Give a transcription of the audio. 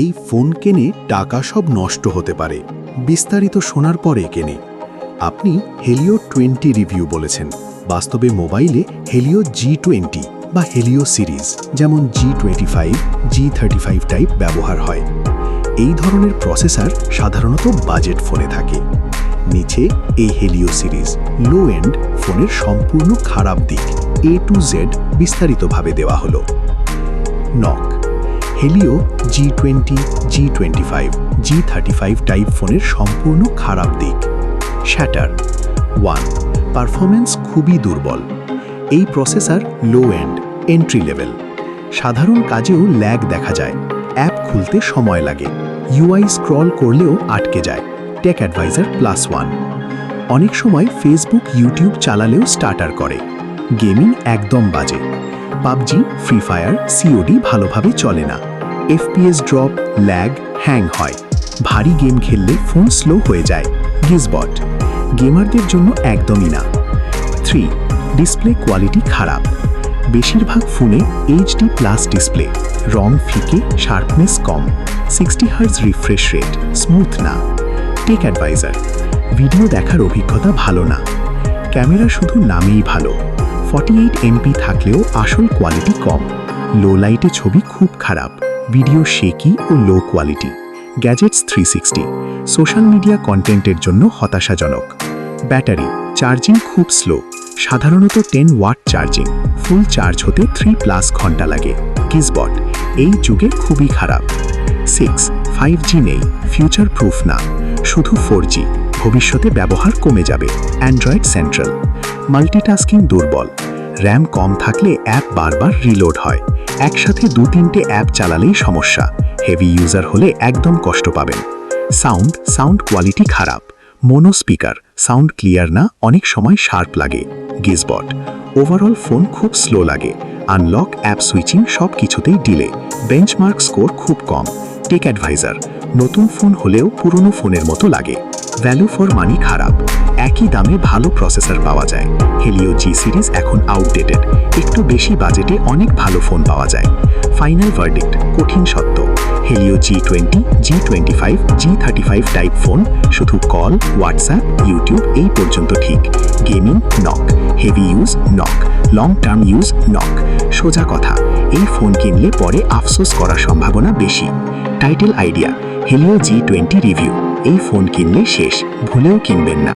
এই ফোন কেনে টাকা সব নষ্ট হতে পারে, বিস্তারিত শোনার পরে কেনে। আপনি হেলিও 20 রিভিউ বলেছেন, বাস্তবে মোবাইলে হেলিও G20 বা হেলিও সিরিজ যেমন G25, G35 টাইপ ব্যবহার হয়। এই ধরনের প্রসেসর সাধারণত বাজেট ফোনে থাকে। নিচে এই হেলিও সিরিজ লো এন্ড ফোনের সম্পূর্ণ খারাপ দিক A to Z বিস্তারিতভাবে দেওয়া হলো। Knock Helio G20, G25, G35 type ফোনের সম্পূর্ণ খারাপ দিক। শ্যাটার 1. পারফরম্যান্স খুবই দুর্বল। এই processor low and, entry level. সাধারণ কাজেও ল্যাগ দেখা যায়, অ্যাপ খুলতে সময় লাগে, UI স্ক্রল করলেও আটকে যায়। Tech adviser +1। অনেক সময় ফেসবুক, ইউটিউব চালালেও স্টার্টার করে। গেমিং একদম বাজে। পাবজি, ফ্রি ফায়ার, COD ভালোভাবে চলে না। FPS ড্রপ, ল্যাগ, হ্যাং হয়। ভারী গেম খেললে ফোন স্লো হয়ে যায়। গিজবট গেমারদের জন্য একদমই না। 3. ডিসপ্লে কোয়ালিটি খারাপ। বেশিরভাগ ফোনে HD+ ডিসপ্লে, রং ফিকে, শার্পনেস কম, 60 Hz রিফ্রেশ রেট, স্মুথ না। টেক অ্যাডভাইজার ভিডিও দেখার অভিজ্ঞতা ভালো না। ক্যামেরা শুধু নামেই ভালো, 48 MP থাকলেও আসল কোয়ালিটি কম। লো লাইটে ছবি খুব খারাপ, ভিডিও শেকি ও low quality. Gadgets 360 social media কন্টেন্টের জন্য হতাশাজনক। ব্যাটারি চার্জিং খুব স্লো, সাধারণত 10 ওয়াট চার্জিং, ফুল চার্জ হতে 3+ ঘন্টা লাগে। গিজবট এই যুগে খুবই খারাপ। 6. 5G নেই, ফিউচার প্রুফ না, শুধু 4G, ভবিষ্যতে ব্যবহার কমে যাবে। অ্যান্ড্রয়েড সেন্ট্রাল মাল্টিটাস্কিং দুর্বল, র্যাম কম থাকলে অ্যাপ বারবার রিলোড হয়। একসাথে 2-3টে অ্যাপ চালালেই সমস্যা, হেভি ইউজার হলে একদম কষ্ট পাবেন। সাউন্ড কোয়ালিটি খারাপ, মোনো স্পিকার, সাউন্ড ক্লিয়ার না, অনেক সময় শার্প লাগে। গিজবট ওভারঅল ফোন খুব স্লো লাগে, আনলক, অ্যাপ সুইচিং সব কিছুতেই ডিলে। বেঞ্চমার্ক স্কোর খুব কম। টেক অ্যাডভাইজার নতুন ফোন হলেও পুরনো ফোনের মতো লাগে। ভ্যালু ফর মানি খারাপ, একই দামে ভালো প্রসেসর পাওয়া যায়। হেলিও G সিরিজ এখন আউটডেটেড, একটু বেশি বাজেটে অনেক ভালো ফোন পাওয়া যায়। ফাইনাল ভার্ডিক্ট কঠিন সত্য, Helio G20, G25, G35 type phone শুধু কল, হোয়াটসঅ্যাপ, ইউটিউব এই পর্যন্ত ঠিক। Gaming knock, heavy use knock, long term use knock. সোজা কথা, এই ফোন কিনলে পরে আফসোস করার সম্ভাবনা বেশি। Title idea Helio G20 review, এই ফোন কিনলে শেষ, ভুলেও কিনবেন না।